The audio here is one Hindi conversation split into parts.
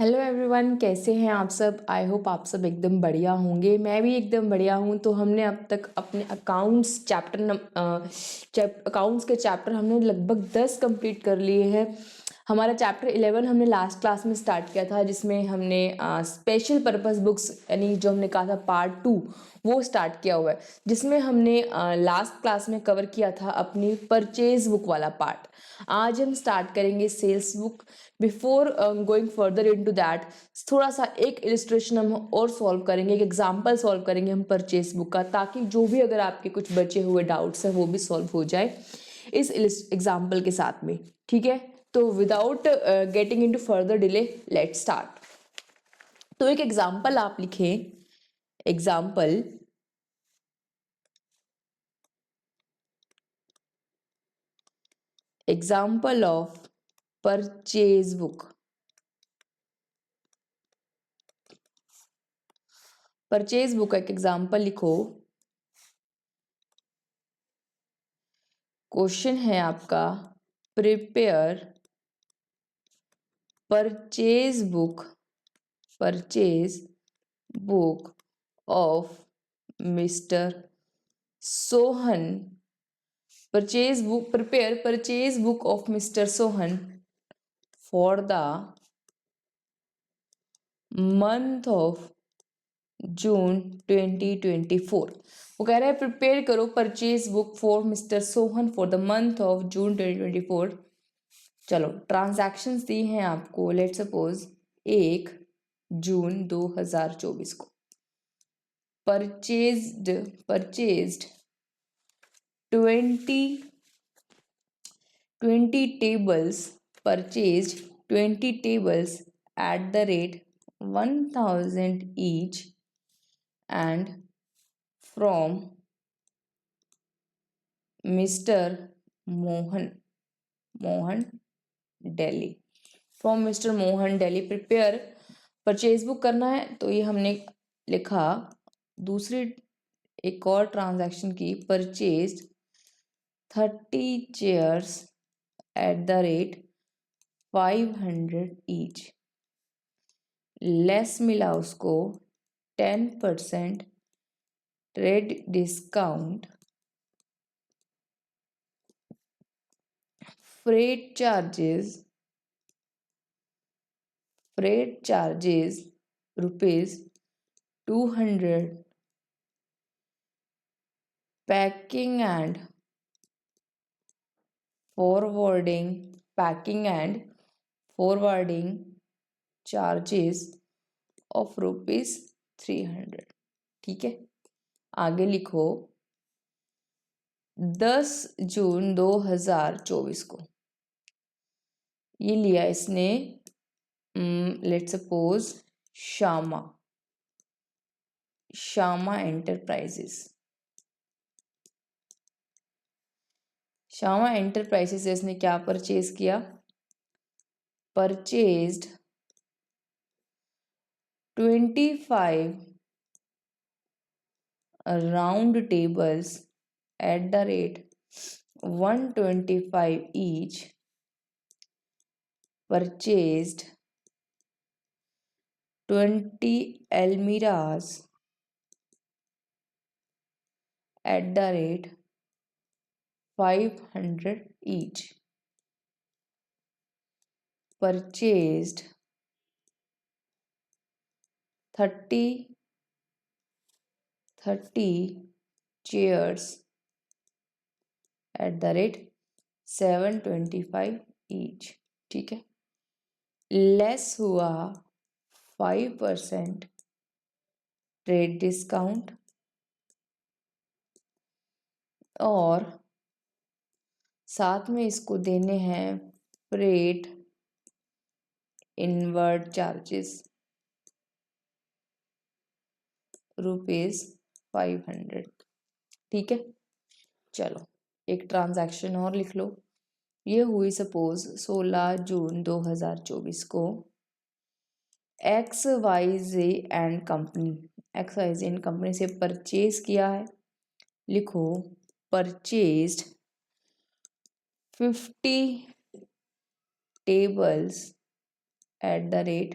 हेलो एवरीवन, कैसे हैं आप सब। आई होप आप सब एकदम बढ़िया होंगे। मैं भी एकदम बढ़िया हूँ। तो हमने अब तक अपने अकाउंट्स के चैप्टर हमने लगभग 10 कंप्लीट कर लिए हैं। हमारा चैप्टर 11 हमने लास्ट क्लास में स्टार्ट किया था, जिसमें हमने स्पेशल पर्पस बुक्स यानी जो हमने कहा था पार्ट 2 वो स्टार्ट किया हुआ है, जिसमें हमने लास्ट क्लास में कवर किया था अपनी परचेज बुक वाला पार्ट। आज हम स्टार्ट करेंगे sales book. Before going further into that, थोड़ा सा एक इलिस्ट्रेशन हम और सॉल्व करेंगे, एक एग्जांपल सॉल्व करेंगे हम परचेज बुक का, ताकि जो भी अगर आपके कुछ बचे हुए डाउट्स हैं वो भी सॉल्व हो जाए इस एग्जाम्पल के साथ में। ठीक है, तो without getting into further delay, let's start. तो एक एग्जाम्पल आप लिखें। Example example of purchase book. Purchase book का एक एग्जाम्पल लिखो। क्वेश्चन है आपका, prepare purchase book of mister Sohan. prepare purchase book of Mr. Sohan for the month of जून 2024। वो कह रहा है प्रिपेयर करो purchase book for mister Sohan for the month of June 2024। चलो, ट्रांजैक्शंस दी हैं आपको। लेट सपोज 1 जून 2024 को purchased 20 tables, purchased 20 tables at the rate 1000 each, and from Mr. Mohan Delhi। From mister Mohan Delhi prepare purchase book करना है, तो ये हमने लिखा। दूसरी एक और ट्रांजैक्शन की, purchase 30 chairs eight the rate 500 each, less मिला उसको 10% trade discount, freight charges ₹200, forwarding packing and forwarding charges of ₹300। ठीक है, आगे लिखो। 10 जून 2024 को ये लिया इसने, लेट सपोज श्यामा एंटरप्राइजेस से इसने क्या परचेज किया? Purchased 25 round tables at the rate 125 each, purchased 20 almiras at the rate 500 each, purchased 30 chairs at the rate 725 each। ठीक है, लेस हुआ 5% ट्रेड डिस्काउंट, और साथ में इसको देने हैं फ्रेट इनवर्ड चार्जेस ₹500। ठीक है, चलो एक ट्रांजैक्शन और लिख लो। ये हुई सपोज 16 जून 2024 को XYZ एंड कंपनी से परचेज किया है। लिखो, purchased 50 tables at the rate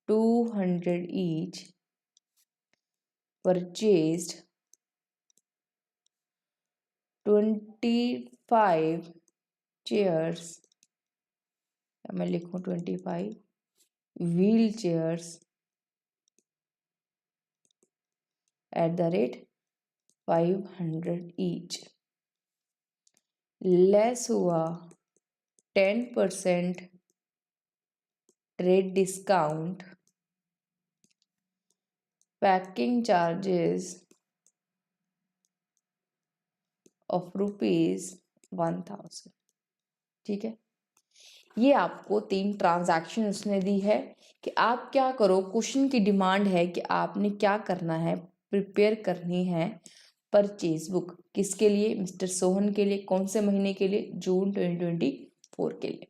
200 each purchased 25 chairs, मैं लिखूं 25 wheel chairs at the rate 500 each, less हुआ 10% trade discount, packing charges of ₹1000। ठीक है, ये आपको 3 ट्रांजैक्शन उसने दी है कि आप क्या करो। क्वेश्चन की डिमांड है कि आपने क्या करना है, प्रिपेयर करनी है परचेज बुक। किसके लिए? मिस्टर सोहन के लिए। कौन से महीने के लिए? जून 2024 के लिए।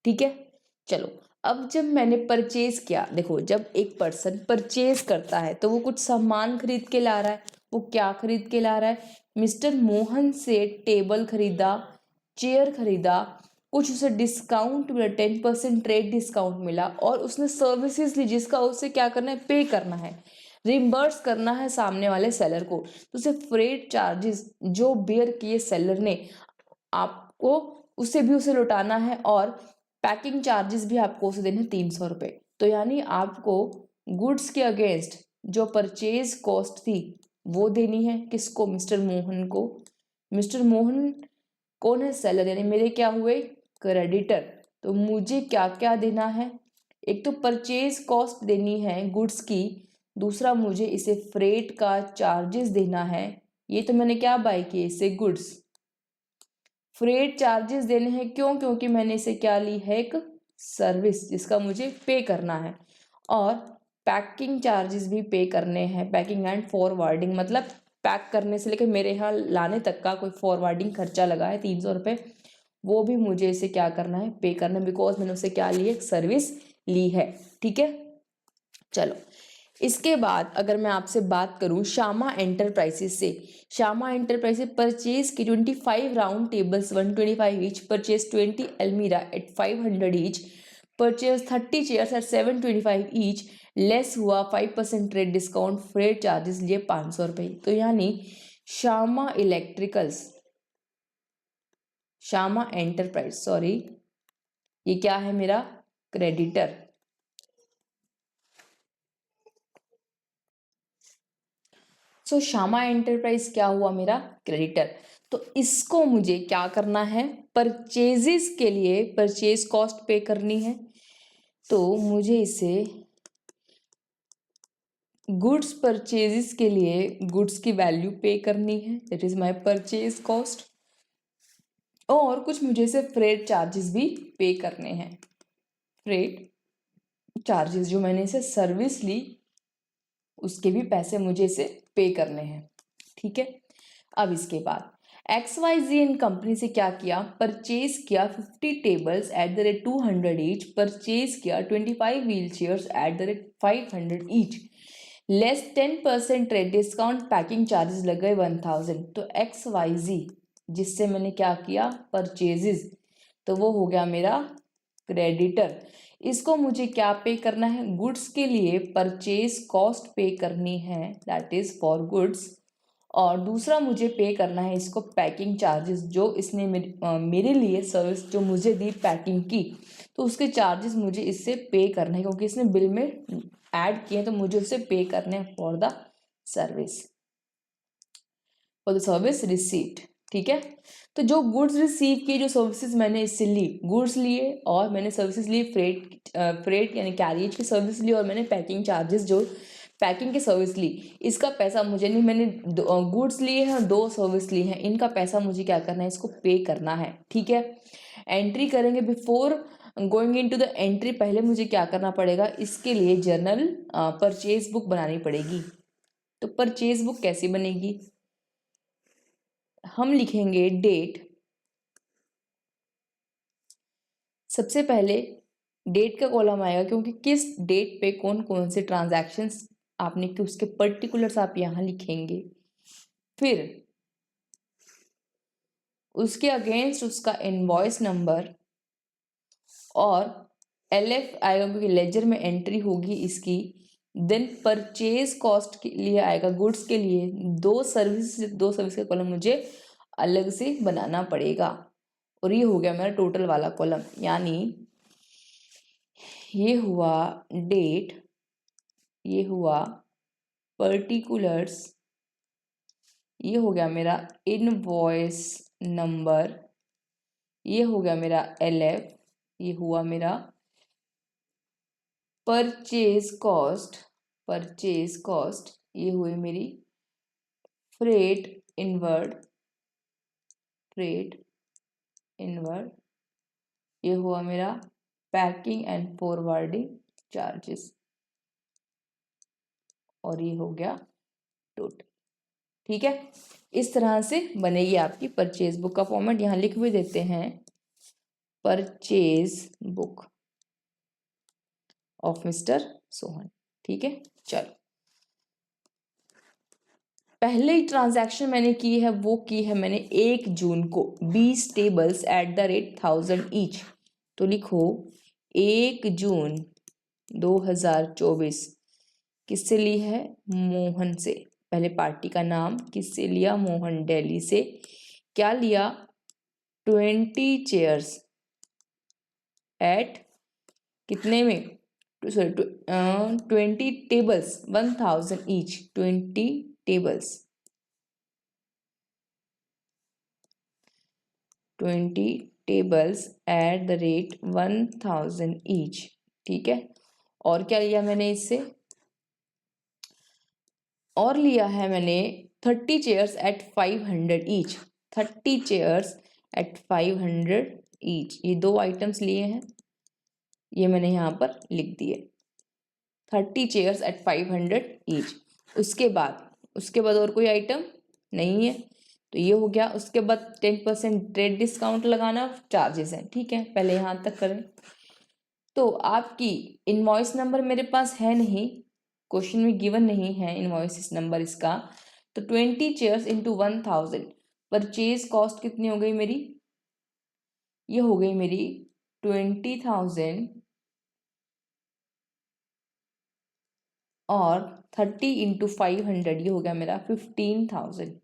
ठीक है, चलो अब जब मैंने परचेज किया, देखो जब एक पर्सन परचेज करता है तो वो कुछ सामान खरीद के ला रहा है। वो क्या खरीद के ला रहा है? मिस्टर मोहन से टेबल खरीदा, चेयर खरीदा, कुछ उसे डिस्काउंट मिला, 10% ट्रेड डिस्काउंट मिला, और उसने सर्विसेज ली जिसका उसे क्या करना है? पे करना है, रिम्बर्स करना है सामने वाले सेलर को। तो उसे फ्रेट चार्जेस जो बेयर किए सेलर ने, आपको उसे भी उसे लौटाना है, और पैकिंग चार्जेस भी आपको उसे देने 300 रुपये। तो यानी आपको गुड्स के अगेंस्ट जो परचेज कॉस्ट थी वो देनी है। किसको? मिस्टर मोहन को। मिस्टर मोहन कौन है? सेलर, यानी मेरे क्या हुए? क्रेडिटर। तो मुझे क्या क्या देना है? एक तो परचेज कॉस्ट देनी है गुड्स की, दूसरा मुझे इसे फ्रेट का चार्जेस देना है। ये तो मैंने क्या बाय किए? इसे गुड्स। फ्रेट चार्जेस देने हैं, क्यों? क्योंकि मैंने इसे क्या ली है? एक सर्विस जिसका मुझे पे करना है। और पैकिंग चार्जेस भी पे करने हैं, पैकिंग एंड फॉरवर्डिंग, मतलब पैक करने से लेकर मेरे यहाँ लाने तक का कोई फॉरवर्डिंग खर्चा लगा है 300 रुपये, वो भी मुझे इसे क्या करना है? पे करना है, बिकॉज मैंने उसे क्या ली है? एक सर्विस ली है। ठीक है, चलो इसके बाद अगर मैं आपसे बात करूं श्यामा एंटरप्राइजेस से, श्यामा एंटरप्राइजेस परचेज की 25 राउंड टेबल्स 125 ईच, परचेज 20 अलमीरा at 500 each, purchase 30 chairs at 725 each, less हुआ 5% ट्रेड डिस्काउंट, फ्रेट चार्जेस लिए 500 रुपये। तो यानी Shyama electricals, Shyama enterprise, sorry ये क्या है? मेरा क्रेडिटर। सो श्यामा एंटरप्राइज क्या हुआ? मेरा क्रेडिटर। तो इसको मुझे क्या करना है? परचेजेस के लिए परचेज कॉस्ट पे करनी है, तो मुझे इसे गुड्स परचेजेस के लिए गुड्स की वैल्यू पे करनी है, that is my purchase cost, और कुछ मुझे इसे फ्रेट चार्जेस भी पे करने हैं। फ्रेट चार्जेस जो मैंने इसे सर्विस ली उसके भी पैसे मुझे इसे पे करने हैं। ठीक है, अब इसके बाद XYZ इन कंपनी से क्या किया? परचेज किया 50 tables at the rate 200 each, purchase किया 25 wheelchairs eight the rate 500 each, less 10% trade discount, packing charges लग गए 1000। तो XYZ जिससे मैंने क्या किया? परचेजेस, तो वो हो गया मेरा क्रेडिटर। इसको मुझे क्या पे करना है? गुड्स के लिए परचेज कॉस्ट पे करनी है, दैट इज फॉर गुड्स, और दूसरा मुझे पे करना है इसको पैकिंग चार्जेस, जो इसने मेरे लिए सर्विस जो मुझे दी पैकिंग की, तो उसके चार्जेस मुझे इससे पे करना है, क्योंकि इसने बिल में ऐड किए तो मुझे उसे पे करने हैं for the service, for the service received. ठीक है, तो जो गुड्स रिसीव किए, जो सर्विसेज मैंने इससे ली, गुड्स लिए और मैंने सर्विसेज ली, फ्रेट यानी कैरियज की सर्विस ली, और मैंने पैकिंग चार्जेस जो पैकिंग की सर्विस ली, इसका पैसा मुझे नहीं, मैंने गुड्स लिए हैं और 2 सर्विस ली हैं, इनका पैसा मुझे क्या करना है? इसको पे करना है। ठीक है, एंट्री करेंगे। Before going in to the entry, पहले मुझे क्या करना पड़ेगा? इसके लिए जर्नल परचेज बुक बनानी पड़ेगी। तो परचेज बुक कैसी बनेगी? हम लिखेंगे डेट, सबसे पहले डेट का कॉलम आएगा, क्योंकि किस डेट पे कौन कौन से ट्रांजैक्शंस आपने कि उसके पर्टिकुलर्स आप यहाँ लिखेंगे। फिर उसके अगेंस्ट उसका इनवॉइस नंबर और LF आएगा क्योंकि लेजर में एंट्री होगी इसकी। देन परचेज कॉस्ट के लिए आएगा, गुड्स के लिए दो सर्विस का कॉलम मुझे अलग से बनाना पड़ेगा। और ये हो गया मेरा टोटल वाला कॉलम, यानी ये हुआ डेट, ये हुआ पर्टिकुलर्स, ये हो गया मेरा इनवॉइस नंबर, ये हो गया मेरा LF, ये हुआ मेरा परचेज कॉस्ट, ये हुई मेरी फ्रेट इनवर्ड, ये हुआ मेरा पैकिंग एंड फॉरवर्डिंग चार्जेस, और ये हो गया टोटल। ठीक है, इस तरह से बनेगी आपकी परचेज बुक का फॉर्मेट। यहाँ लिख भी देते हैं purchase book of mister Sohan. ठीक है, चलो पहले ही ट्रांजैक्शन मैंने की है वो की है मैंने 1 जून को 20 tables at the rate 1000 each. तो लिखो 1 जून 2024 किससे ली है? मोहन से। पहले पार्टी का नाम किससे लिया? मोहन दिल्ली से। क्या लिया? 20 चेयर्स एट कितने में? Sorry 20 tables 1000 each, 20 tables 20 tables at the rate 1000 each. ठीक है, और क्या लिया मैंने इससे? और लिया है मैंने 30 chairs at 500 each, 30 chairs at 500 each. ये दो आइटम्स लिए हैं, ये मैंने यहाँ पर लिख दिए 30 चेयर्स एट 500 ईच। उसके बाद और कोई आइटम नहीं है, तो ये हो गया। उसके बाद 10% ट्रेड डिस्काउंट लगाना चार्जेस हैं। ठीक है, पहले यहाँ तक करें। तो आपकी इनवॉइस नंबर मेरे पास है नहीं, क्वेश्चन में गिवन नहीं है इनवॉइस नंबर इसका। तो 20 चेयर्स इंटू 1000, परचेज कॉस्ट कितनी हो गई मेरी? ये हो गई मेरी 20,000 और 30 इंटू 500, ये हो गया मेरा 15,000।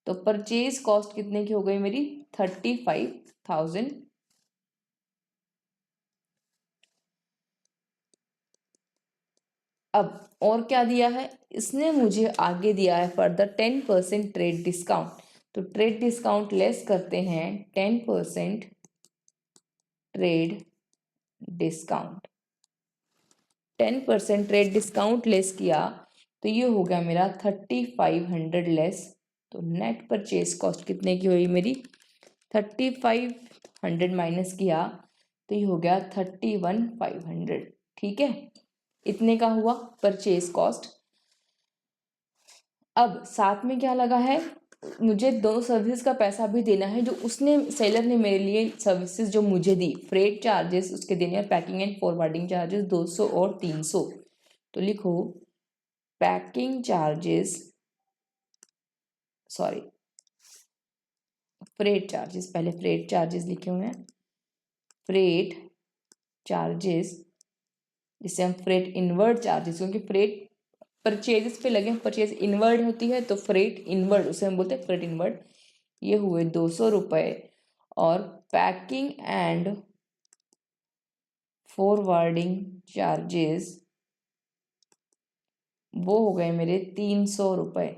तो परचेज कॉस्ट कितने की हो गई मेरी? 35,000। अब और क्या दिया है इसने? मुझे आगे दिया है फर्दर 10% ट्रेड डिस्काउंट। तो ट्रेड डिस्काउंट लेस करते हैं, 10% trade discount, 10% trade discount less किया तो ये हो गया मेरा 3500 लेस। तो नेट परचेज कॉस्ट कितने की हुई मेरी? 3500 माइनस किया तो ये हो गया 31,500। ठीक है, इतने का हुआ परचेज कॉस्ट। अब साथ में क्या लगा है? मुझे दोनों सर्विसेज का पैसा भी देना है जो उसने, सेलर ने मेरे लिए सर्विसेज जो मुझे दी, फ्रेट चार्जेस उसके देने हैं, पैकिंग एंड फॉरवर्डिंग चार्जेस 200 और 300। तो लिखो packing charges, sorry freight charges, पहले फ्रेट चार्जेस लिखे हुए हैं, फ्रेट चार्जेस जिसे हम फ्रेट इनवर्ड चार्जेस, क्योंकि फ्रेट परचेजेस पे लगे, परचेज इनवर्ड होती है तो फ्रेट इनवर्ड उसे हम बोलते हैं फ्रेट इनवर्ड। ये हुए 200 रुपये। और पैकिंग एंड फॉरवर्डिंग चार्जेस वो हो गए मेरे 300 रुपये।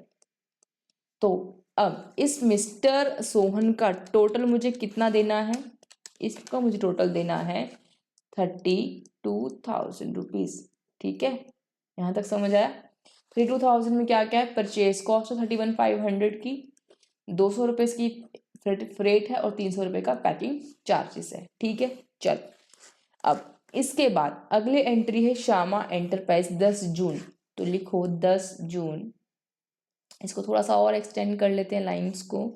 तो अब इस मिस्टर सोहन का टोटल मुझे कितना देना है? इसका मुझे टोटल देना है 32,000 रुपीज़। ठीक है, यहाँ तक समझ आया? 32,000 में क्या क्या है? परचेज कॉस्ट 31,500 की, 200 रुपये की फ्रेट है और 300 रुपये का पैकिंग चार्जेस है। ठीक है, चल अब इसके बाद अगली एंट्री है श्यामा एंटरप्राइज 10 जून। तो लिखो 10 जून, इसको थोड़ा सा और एक्सटेंड कर लेते हैं लाइंस को।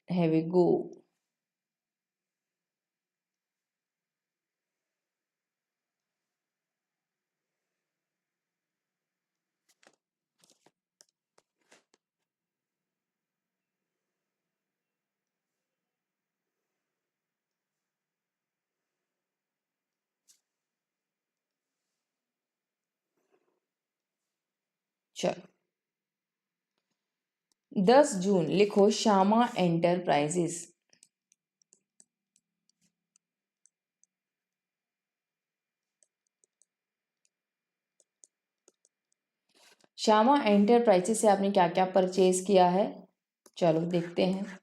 है वी गो। चलो 10 जून लिखो श्यामा एंटरप्राइजेस। श्यामा एंटरप्राइजेस से आपने क्या क्या परचेज किया है, चलो देखते हैं।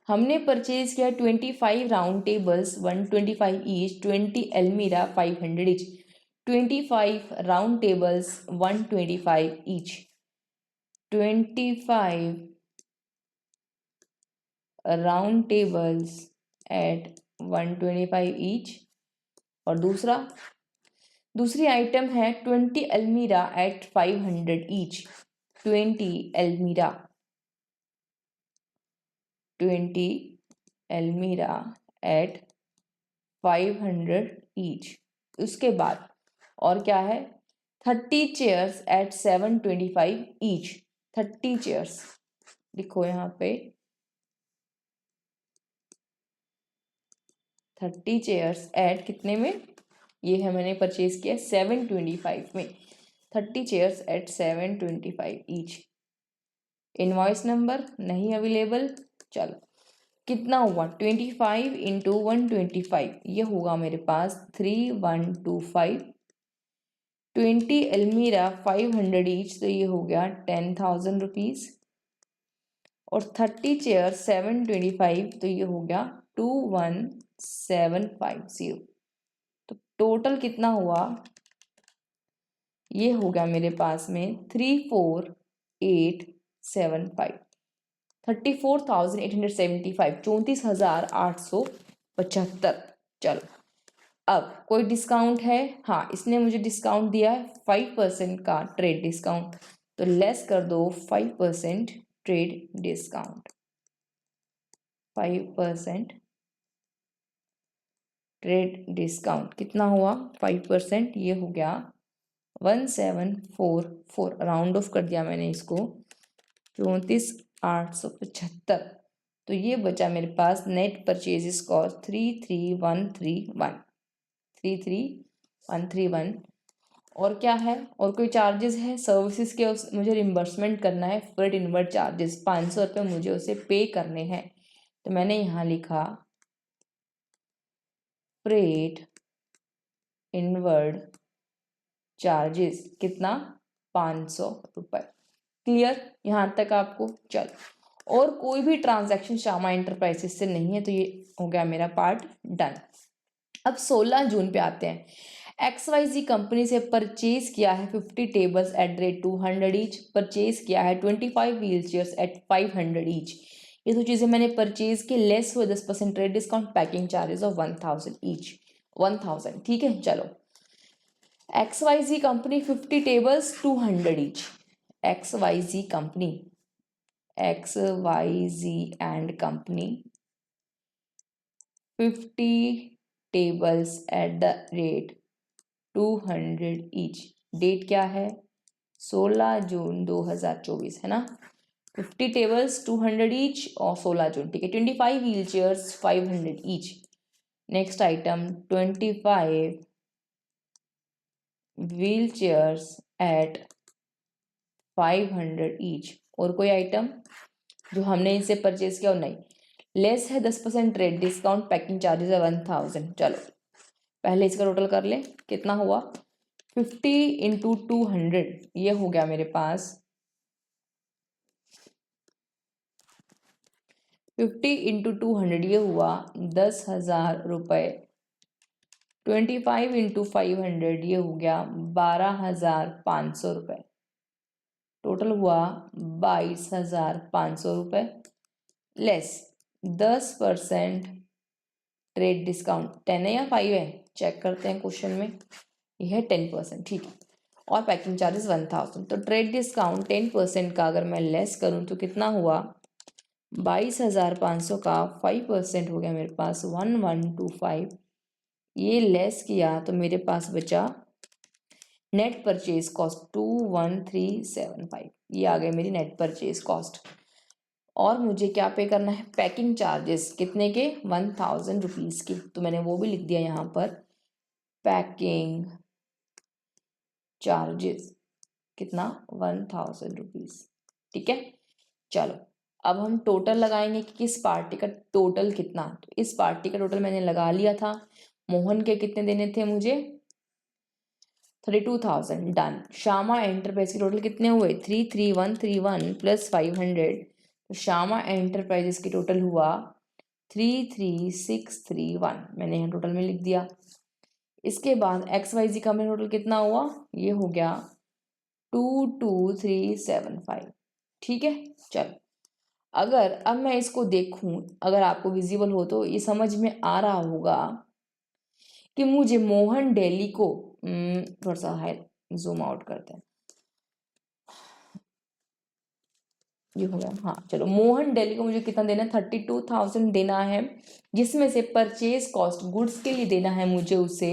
हमने परचेज किया 25 राउंड टेबल्स 125 ईच, 20 अलमीरा 500 each. 25 round tables 125 each, 25 round tables at 125 each. और दूसरी आइटम है 20 अलमीरा एट 500 ईच। 20 अलमीरा 20 अलमीरा एट 500 ईच। उसके बाद और क्या है 30 चेयर्स एट 725 ईच। 30 चेयर्स लिखो यहाँ पे 30 चेयर्स एट कितने में, ये है मैंने परचेज किया 725 में। 30 chairs at 725 each. Invoice number नहीं अवेलेबल। चलो कितना हुआ 25 इंटू 125, ये होगा मेरे पास 3125। 20 अलमीरा 500 ईच, तो ये हो गया 10,000 रुपीज़। और 30 चेयर 725, तो ये हो गया 21,750। तो टोटल कितना हुआ, ये हो गया मेरे पास में 34,875। 34,875, 34,875। चलो अब कोई डिस्काउंट है, हाँ इसने मुझे डिस्काउंट दिया है 5% का ट्रेड डिस्काउंट, तो लेस कर दो 5% ट्रेड डिस्काउंट। 5% ट्रेड डिस्काउंट कितना हुआ 5%, ये हो गया 1744। राउंड ऑफ कर दिया मैंने इसको 34,875। तो ये बचा मेरे पास नेट परचेजेस कॉस्ट 33,131। 33,131। और क्या है, और कोई चार्जेस है सर्विसेज के, मुझे रिम्बर्समेंट करना है। फ्रेट इनवर्ड चार्जेस 500 रुपये मुझे उसे पे करने हैं, तो मैंने यहाँ लिखा फ्रेट इनवर्ड चार्जेस कितना 500 रुपये। क्लियर यहाँ तक आपको। चलो और कोई भी ट्रांजैक्शन श्यामा एंटरप्राइजेस से नहीं है, तो ये हो गया मेरा पार्ट डन। अब 16 जून पे आते हैं। XYZ कंपनी से परचेज किया है 50 tables at rate 200 each. Purchase किया है 25 व्हील चेयर्स एट 500 ईच। ये दो चीज़ें मैंने परचेज की, लेस हुए 10% trade discount, packing charges of 1000 each. 1000 ठीक है। चलो XYZ company 50 tables 200 each. XYZ company, XYZ and company 50 tables at the rate 200 each. Date क्या है 16 जून 2024 है ना। 50 टेबल्स 200 ईच और 16 जून, ठीक है। 25 wheelchairs 500 each. Next item 25 wheelchairs at 500 each. और कोई आइटम जो हमने इनसे परचेज किया और नहीं, लेस है 10% ट्रेड डिस्काउंट, पैकिंग चार्जेस है 1000। चलो पहले इसका टोटल कर ले, कितना हुआ 50 इंटू 200, ये हो गया मेरे पास 50 इंटू 200, ये हुआ 10,000 रुपये। 25 इंटू 500, ये हो गया 12,500 रुपये। टोटल हुआ 22,500 रुपये, लेस 10% ट्रेड डिस्काउंट। 10 है या 5 है, चेक करते हैं क्वेश्चन में, यह है 10%, ठीक है। और पैकिंग चार्जेस 1000। तो ट्रेड डिस्काउंट 10% का अगर मैं लेस करूं तो कितना हुआ 22,500 का 5% हो गया मेरे पास 1125। ये लेस किया तो मेरे पास बचा नेट परचेज कॉस्ट 21375। ये आ गई मेरी नेट परचेज कॉस्ट। और मुझे क्या पे करना है, पैकिंग चार्जेस कितने के 1000 रुपीज़ के, तो मैंने वो भी लिख दिया यहाँ पर। पैकिंग चार्जेस कितना 1000 रुपीज़। ठीक है, चलो अब हम टोटल लगाएंगे कि किस पार्टी का टोटल कितना। तो इस पार्टी का टोटल मैंने लगा लिया था। मोहन के कितने देने थे मुझे 32,000। डन। श्यामा एंटरप्राइज के टोटल कितने हुए 33131 प्लस 500। तो श्यामा एंटरप्राइजेस की टोटल हुआ 33631। मैंने यहाँ टोटल में लिख दिया। इसके बाद XYZ का मेरा टोटल कितना हुआ, ये हो गया 22375। ठीक है, चलो अगर अब मैं इसको देखूं, अगर आपको विजिबल हो तो ये समझ में आ रहा होगा कि मुझे मोहन डेली को थोड़ा सा हाई जूम आउट करते हैं, ये हो गया। हाँ चलो, मोहन डेली को मुझे कितना देना है 32,000 देना है, जिसमें से परचेज कॉस्ट गुड्स के लिए देना है मुझे उसे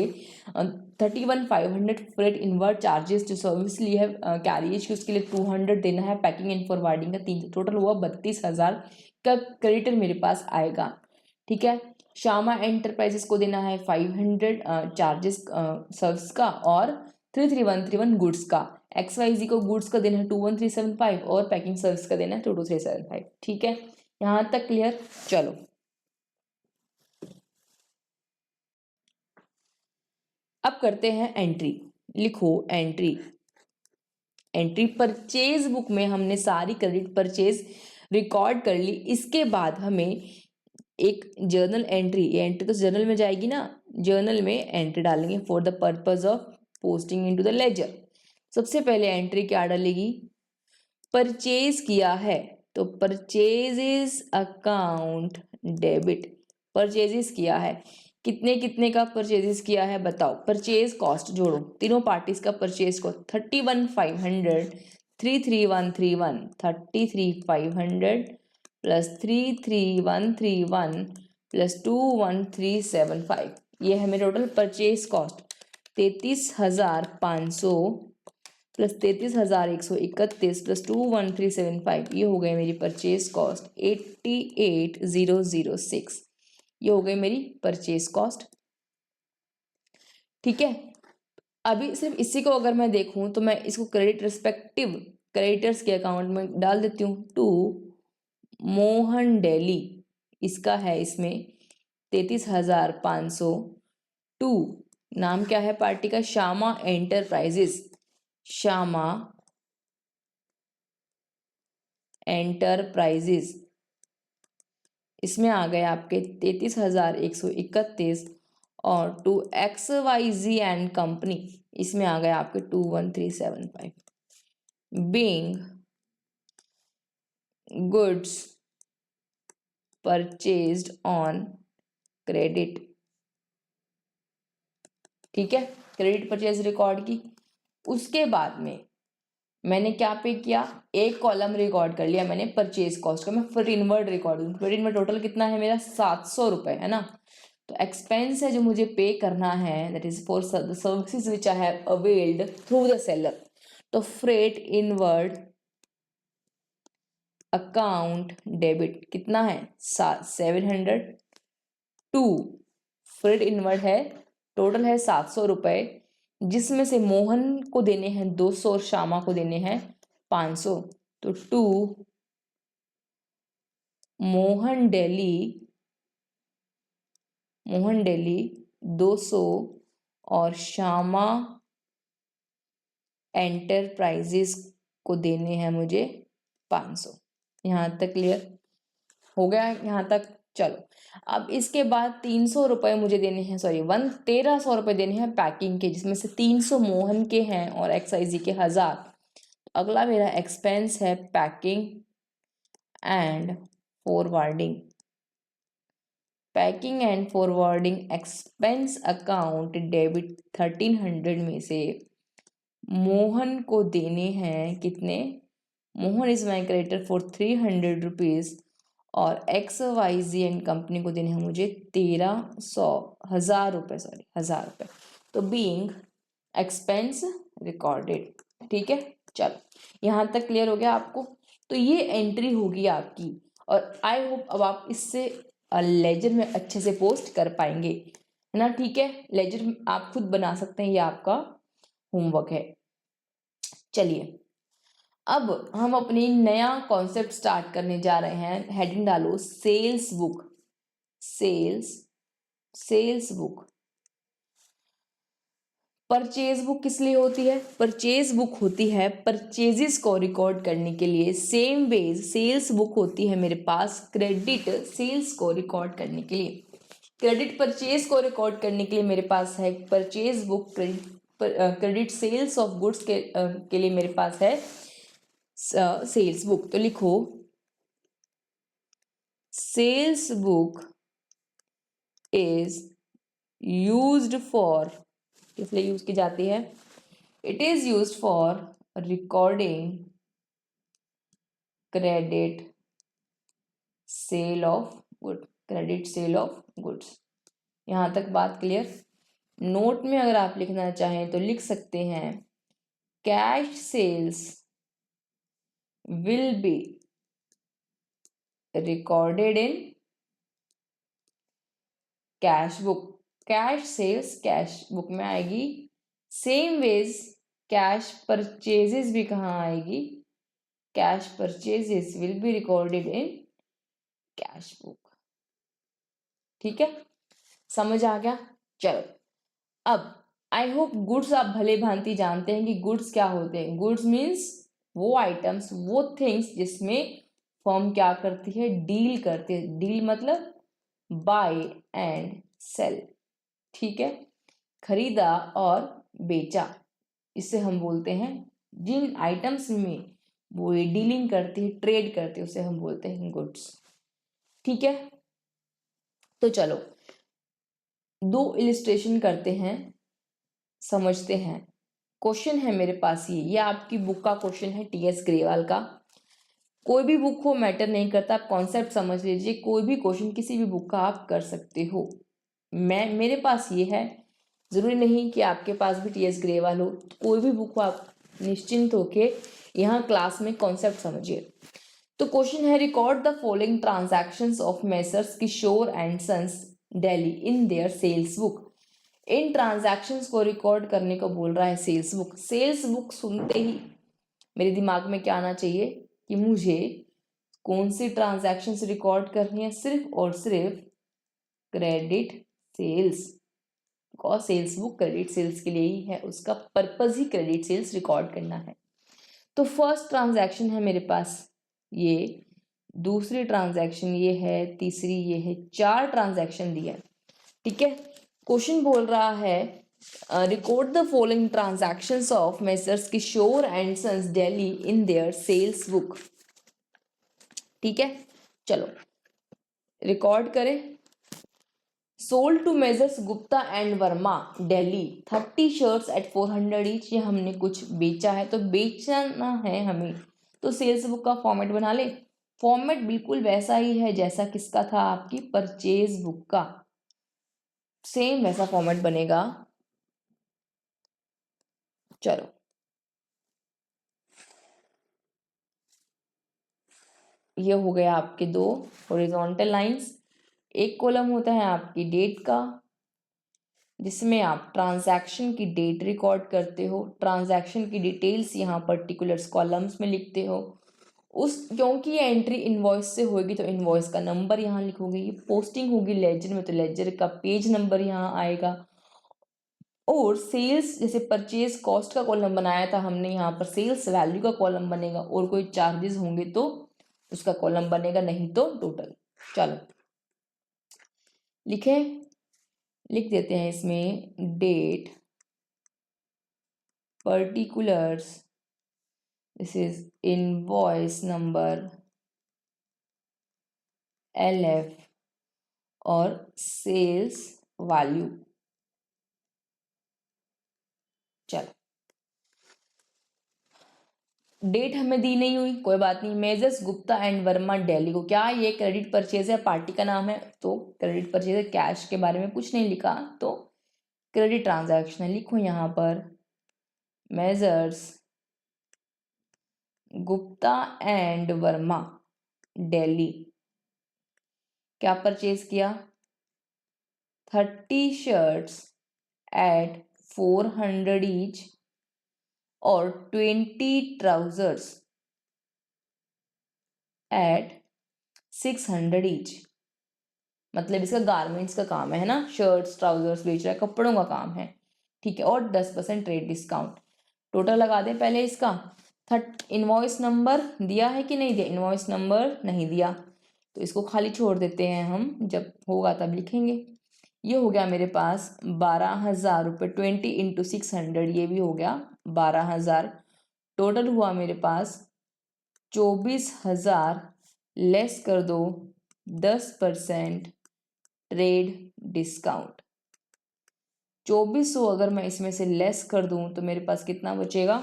31,500 फ्रेट इनवर्ड चार्जेस जो सर्विस ली है कैरियज की उसके लिए 200 देना है, पैकिंग एंड फॉरवर्डिंग का 3, टोटल हुआ 32,000 का क्रेडिटर मेरे पास आएगा। ठीक है, श्यामा एंटरप्राइजेस को देना है 500 चार्जेस सर्विस का और 33131 गुड्स का। XYZ को गुड्स का देना है 21375 और पैकिंग सर्विस का देना है 22375। ठीक है, यहाँ तक क्लियर। चलो अब करते हैं एंट्री। लिखो एंट्री। एंट्री परचेज बुक में हमने सारी क्रेडिट परचेज रिकॉर्ड कर ली। इसके बाद हमें एक जर्नल एंट्री, ये एंट्री तो जर्नल में जाएगी ना, जर्नल में एंट्री डालेंगे for the purpose of posting into the ledger. सबसे पहले एंट्री क्या डालेगी, परचेज किया है, तो परचेजेस अकाउंट डेबिट, परचेजेस किया है, कितने कितने का परचेजेस किया है बताओ। परचेज कॉस्ट जोड़ो, तीनों पार्टीज का परचेज कॉस्ट 31,500 33131 33,500 प्लस 33131 प्लस 21375, ये है मेरा total purchase cost 33,500 plus 33,131 plus 21375, ये हो गई मेरी परचेज कॉस्ट 88,006। ये हो गई मेरी परचेज कॉस्ट। ठीक है, अभी सिर्फ इसी को अगर मैं देखूं तो मैं इसको क्रेडिट रिस्पेक्टिव क्रेडिटर्स के अकाउंट में डाल देती हूँ। टू मोहन डेली, इसका है इसमें 33,500। टू नाम क्या है पार्टी का, श्यामा एंटरप्राइजेस, श्यामा एंटरप्राइजेस, इसमें आ गए आपके 33,131। और टू XYZ एंड कंपनी, इसमें आ गए आपके 21375। Being goods purchased on credit. ठीक है, क्रेडिट परचेज रिकॉर्ड की। उसके बाद में मैंने क्या पे किया, एक कॉलम रिकॉर्ड कर लिया मैंने परचेज कॉस्ट का, मैं फिर इनवर्ड रिकॉर्ड, फिर इनवर्ड टोटल कितना है मेरा 700 रुपये है ना। तो एक्सपेंस है जो मुझे पे करना है, that is for the services which I have availed through the seller. तो फ्रेट इनवर्ड अकाउंट डेबिट कितना है 700। टू फ्रेट इनवर्ड है, टोटल है 700 रुपये, जिसमें से मोहन को देने हैं 200 और श्यामा को देने हैं 500। तो टू मोहन डेली 200 और श्यामा एंटरप्राइजेस को देने हैं मुझे 500। यहाँ तक क्लियर हो गया यहाँ तक। चलो अब इसके बाद 300 रुपये मुझे देने हैं, सॉरी 1300 रुपये देने हैं पैकिंग के, जिसमें से 300 मोहन के हैं और XYZ के 1000। अगला मेरा एक्सपेंस है packing and forwarding. Packing and forwarding expense account debit 1300 में से मोहन को देने हैं कितने, Mohan is my creditor for 300 rupees और XYZ एंड कंपनी को देने हैं मुझे 1000 रुपये, सॉरी 1000 रुपये। तो बीइंग एक्सपेंस रिकॉर्डेड। ठीक है, चलो यहाँ तक क्लियर हो गया आपको। तो ये एंट्री होगी आपकी, और आई होप अब आप इससे लेजर में अच्छे से पोस्ट कर पाएंगे, है ना। ठीक है, लेजर आप खुद बना सकते हैं, ये आपका होमवर्क है। चलिए अब हम अपनी नया कॉन्सेप्ट स्टार्ट करने जा रहे हैं। हेडिंग डालो sales book. Sales book. Purchase book किस लिए होती है? परचेज बुक होती है परचेजेस को रिकॉर्ड करने के लिए। सेम वेज सेल्स बुक होती है मेरे पास क्रेडिट सेल्स को रिकॉर्ड करने के लिए। क्रेडिट परचेज को रिकॉर्ड करने के लिए मेरे पास है purchase book. Credit sales of goods के लिए मेरे पास है सेल्स बुक। तो लिखो sales book is used for, किस लिए यूज की जाती है? It is used for recording credit sale of good. Credit sale of goods. यहां तक बात क्लियर? नोट में अगर आप लिखना चाहें तो लिख सकते हैं cash sales will be recorded in cash book. Cash sales cash book में आएगी। सेम वेज कैश परचेजेस भी कहाँ आएगी? Cash purchases will be recorded in cash book. ठीक है, समझ आ गया? चलो अब आई होप गुड्स आप भले भांति जानते हैं कि गुड्स क्या होते हैं। गुड्स मीन्स वो आइटम्स, वो थिंग्स जिसमें फर्म क्या करती है? डील करती है। डील मतलब बाय एंड सेल। ठीक है, खरीदा और बेचा, इसे हम बोलते हैं। जिन आइटम्स में वो डीलिंग करती है, ट्रेड करती है, उसे हम बोलते हैं गुड्स। ठीक है, तो चलो दो इलिस्ट्रेशन करते हैं, समझते हैं। क्वेश्चन है मेरे पास ये आपकी बुक का क्वेश्चन है, टीएस ग्रेवाल का। कोई भी बुक हो मैटर नहीं करता, आप कॉन्सेप्ट समझ लीजिए। कोई भी क्वेश्चन किसी भी बुक का आप कर सकते हो। मेरे पास ये है, जरूरी नहीं कि आपके पास भी टीएस ग्रेवाल हो। तो कोई भी बुक को आप निश्चिंत होके यहाँ क्लास में कॉन्सेप्ट समझिए। तो क्वेश्चन है record the following transactions of Messrs Kishore and sons Delhi in their sales book. इन ट्रांजैक्शंस को रिकॉर्ड करने को बोल रहा है सेल्स बुक। सेल्स बुक सुनते ही मेरे दिमाग में क्या आना चाहिए कि मुझे कौन सी ट्रांजैक्शंस रिकॉर्ड करनी है? सिर्फ और सिर्फ credit sales. Because sales book credit sales के लिए ही है, उसका पर्पज ही क्रेडिट सेल्स रिकॉर्ड करना है। तो फर्स्ट ट्रांजैक्शन है मेरे पास ये, दूसरी ट्रांजैक्शन ये है, तीसरी ये है, 4 ट्रांजैक्शन दिया है। ठीक है, क्वेश्चन बोल रहा है record the following transactions of Messrs Kishore and sons Delhi in their sales book. ठीक है, चलो रिकॉर्ड करें। Sold to Messrs Gupta and Verma Delhi 30 shirts at 400 each. ये हमने कुछ बेचा है, तो बेचना है हमें, तो सेल्स बुक का फॉर्मेट बना ले। फॉर्मेट बिल्कुल वैसा ही है जैसा किसका था? आपकी परचेज बुक का। सेम वैसा फॉर्मेट बनेगा। चलो ये हो गया आपके 2 हॉरिजॉन्टल लाइंस। एक कॉलम होता है आपकी डेट का, जिसमें आप ट्रांजैक्शन की डेट रिकॉर्ड करते हो, ट्रांजैक्शन की डिटेल्स यहाँ पर्टिकुलर्स कॉलम्स में लिखते हो। क्योंकि ये एंट्री इनवॉइस से होगी तो इनवॉइस का नंबर यहाँ लिखोगे। ये पोस्टिंग होगी लेजर में तो लेजर का पेज नंबर यहाँ आएगा। और सेल्स जैसे परचेज कॉस्ट का कॉलम बनाया था हमने, यहाँ पर सेल्स वैल्यू का कॉलम बनेगा। और कोई चार्जेस होंगे तो उसका कॉलम बनेगा, नहीं तो टोटल। चलो लिख देते हैं इसमें date particulars, this is invoice number LF और सेल्स वैल्यू। चलो डेट हमें दी नहीं हुई, कोई बात नहीं। मेजर्स गुप्ता एंड वर्मा दिल्ली को, क्या ये क्रेडिट परचेज है? पार्टी का नाम है तो क्रेडिट परचेज है। कैश के बारे में कुछ नहीं लिखा तो क्रेडिट ट्रांजैक्शन है। लिखो यहाँ पर मेजर्स गुप्ता एंड वर्मा दिल्ली क्या परचेज किया? 30 शर्ट्स एट 400 ईच और 20 ट्राउजर्स एट 600 ईच। मतलब इसका गारमेंट्स का काम है ना, शर्ट्स ट्राउजर्स बेच रहा है, कपड़ों का काम है, ठीक है। और 10% ट्रेड डिस्काउंट। टोटल लगा दें पहले इसका। इनवॉइस नंबर दिया है कि नहीं दिया? इनवॉइस नंबर नहीं दिया, तो इसको खाली छोड़ देते हैं हम, जब होगा तब लिखेंगे। ये हो गया मेरे पास 12,000 रुपये। 20 × 600, ये भी हो गया 12,000। टोटल हुआ मेरे पास 24,000। लेस कर दो 10% ट्रेड डिस्काउंट। 2400 अगर मैं इसमें से लेस कर दूं तो मेरे पास कितना बचेगा?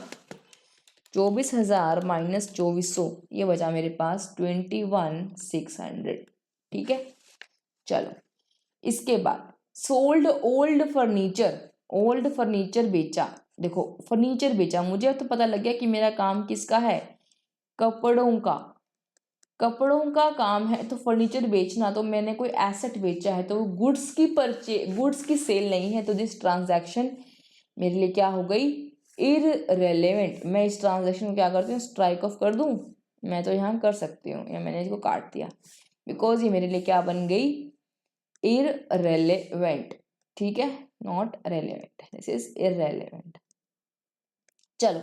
24,000 माइनस 2400, ये बचा मेरे पास 21,600, ठीक है। चलो, इसके बाद sold old furniture. Old furniture बेचा। देखो फर्नीचर बेचा, मुझे तो पता लग गया कि मेरा काम किसका है, कपड़ों का। कपड़ों का काम है तो फर्नीचर बेचना, तो मैंने कोई एसेट बेचा है, तो गुड्स की सेल नहीं है, तो दिस ट्रांजैक्शन मेरे लिए क्या हो गई? इररेलेवेंट। मैं इस ट्रांजैक्शन को क्या करती हूँ, स्ट्राइक ऑफ कर दूँ। मैं तो यहाँ कर सकती हूँ, या मैंने इसको काट दिया, बिकॉज ये मेरे लिए क्या बन गई? इररेलेवेंट, ठीक है, not relevant, this is irrelevant. चलो,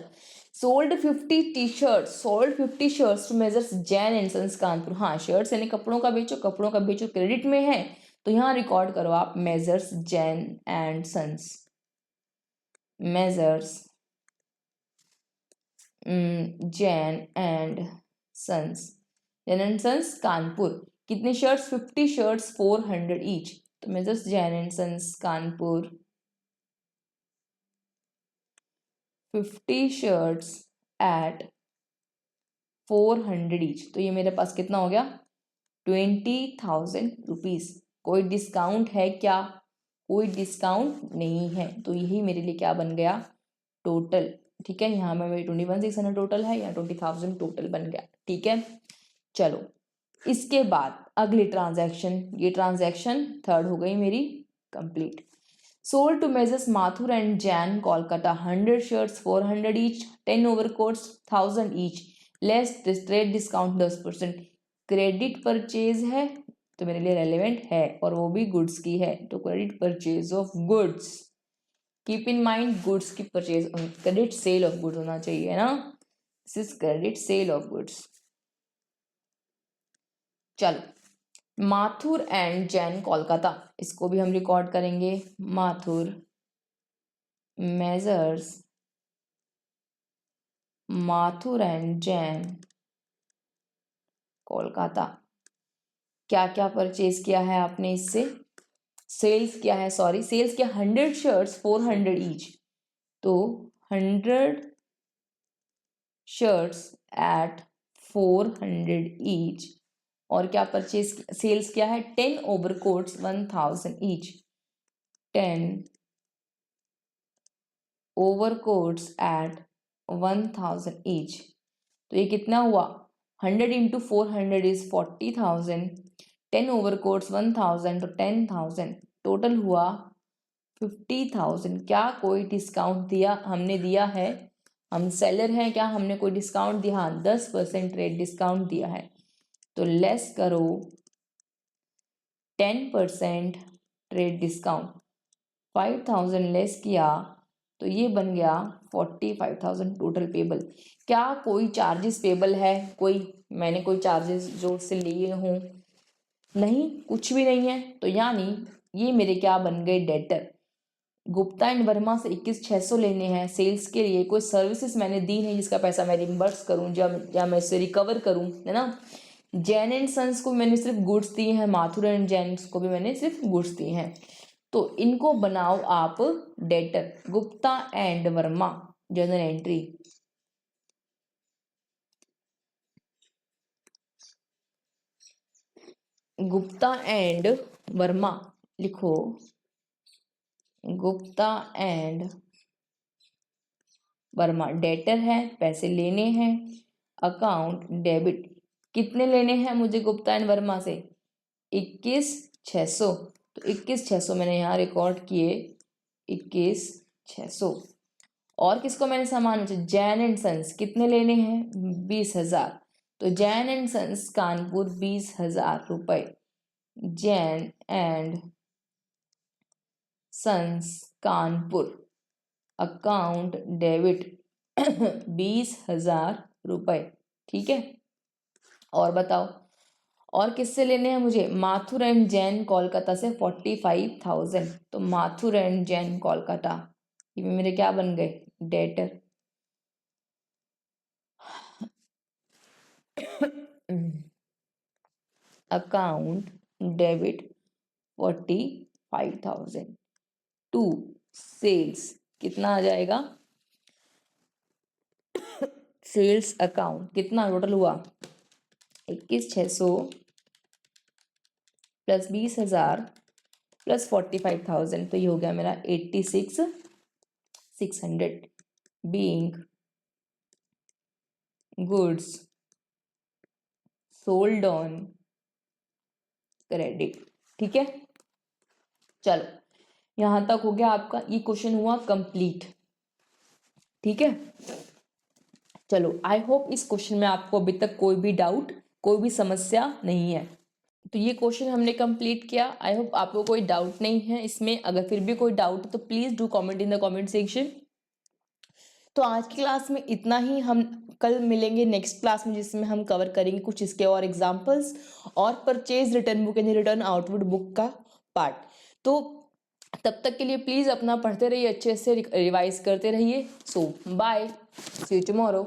sold 50 T shirt. Sold 50 shirts to Messrs Jain and sons Kanpur. हाँ, शर्ट्स यानी कपड़ों का बेचो, कपड़ों का बेचो क्रेडिट में है, तो यहाँ रिकॉर्ड करो आप Messrs Jain and sons. Messrs Jain and sons, Jain and sons Kanpur. कितने शर्ट्स? 50 shirts 400 each. तो Messrs Jain and sons Kanpur 50 shirts at 400 each. तो ये मेरे पास कितना हो गया? 20,000 रुपीज। कोई डिस्काउंट है क्या? कोई डिस्काउंट नहीं है, तो यही मेरे लिए क्या बन गया? टोटल, ठीक है। यहाँ में मेरी 21,600 टोटल है, या 20,000 टोटल बन गया, ठीक है। चलो, इसके बाद अगली ट्रांजैक्शन, ये ट्रांजैक्शन थर्ड हो गई मेरी complete. Sold to Messrs Mathur and Jain Kolkata 100 shirts 400 each, 10 overcoats 1000 each, less trade discount 10%। Credit purchase है तो मेरे लिए रेलेवेंट है, और वो भी गुड्स की है, तो credit purchase of goods. Keep in mind, goods की purchase, credit sale of goods होना चाहिए ना, this is credit sale of goods. चलो, माथुर एंड जैन कोलकाता, इसको भी हम रिकॉर्ड करेंगे। Mathur measures Mathur and Jain Kolkata. क्या क्या परचेज किया है आपने इससे? सेल्स किया है, सॉरी सेल्स किया 100 शर्ट्स 400 ईच, तो 100 शर्ट्स एट 400 ईच। और क्या परचेज सेल्स किया है? 10 overcoats 1000 each. 10 overcoats at 1000 each, तो ये कितना हुआ? 100 × 400 इज 40,000। 10 ओवरकोट्स 1000 तो 10,000, टोटल हुआ 50,000। क्या कोई डिस्काउंट दिया? हमने दिया है, हम सेलर हैं, क्या हमने कोई डिस्काउंट दिया? हाँ, 10% रेट डिस्काउंट दिया है, तो लेस करो 10% ट्रेड डिस्काउंट। 5,000 लेस किया तो ये बन गया 45,000 टोटल पेबल। क्या कोई चार्जेस पेबल है? मैंने कोई चार्जेस जो से लिए हूँ? नहीं, कुछ भी नहीं है, तो यानी ये मेरे क्या बन गए? डेटर। गुप्ता एंड वर्मा से 21,600 लेने हैं सेल्स के लिए। कोई सर्विसेज मैंने दी नहीं जिसका पैसा मैं रिम्बर्स करूँ या मैं इसे रिकवर करूँ, है ना। जैन एंड सन्स को मैंने सिर्फ गुड्स दिए हैं, माथुर एंड जैन को भी मैंने सिर्फ गुड्स दिए हैं, तो इनको बनाओ आप debtor. Gupta and Verma journal entry, Gupta and Verma लिखो, गुप्ता एंड वर्मा डेटर है, पैसे लेने हैं, अकाउंट डेबिट। कितने लेने हैं मुझे गुप्ता एंड वर्मा से? 21,600, तो 21,600 मैंने यहाँ रिकॉर्ड किए, 21,600। और किसको मैंने सामान बेचा, जैन एंड सन्स, कितने लेने हैं 20,000, तो जैन एंड सन्स कानपुर 20,000 रुपये, Jain and sons Kanpur account debit 20,000 रुपये, ठीक है। और बताओ और किससे लेने हैं मुझे, माथुर एंड जैन कोलकाता से 45,000, तो माथुर एंड जैन कोलकाता ये मेरे क्या बन गए, debtor. Account debit 45,000 to sales, कितना आ जाएगा, सेल्स अकाउंट कितना टोटल हुआ 21,600 प्लस 20,000 प्लस 45,000, तो ये हो गया मेरा 86,600 being goods sold on credit, ठीक है। चलो यहाँ तक हो गया आपका, ये क्वेश्चन हुआ कंप्लीट, ठीक है। चलो आई होप इस क्वेश्चन में आपको अभी तक कोई भी डाउट, कोई भी समस्या नहीं है। तो ये क्वेश्चन हमने कंप्लीट किया, आई होप आपको कोई डाउट नहीं है इसमें। अगर फिर भी कोई डाउट है तो please do comment in the comment section. तो आज की क्लास में इतना ही, हम कल मिलेंगे नेक्स्ट क्लास में जिसमें हम कवर करेंगे कुछ इसके और एग्जांपल्स और परचेज रिटर्न बुक यानी रिटर्न आउटवर्ड बुक का पार्ट। तो तब तक के लिए प्लीज़ अपना पढ़ते रहिए, अच्छे से रिवाइज करते रहिए। सो बाय, सी यू टुमारो।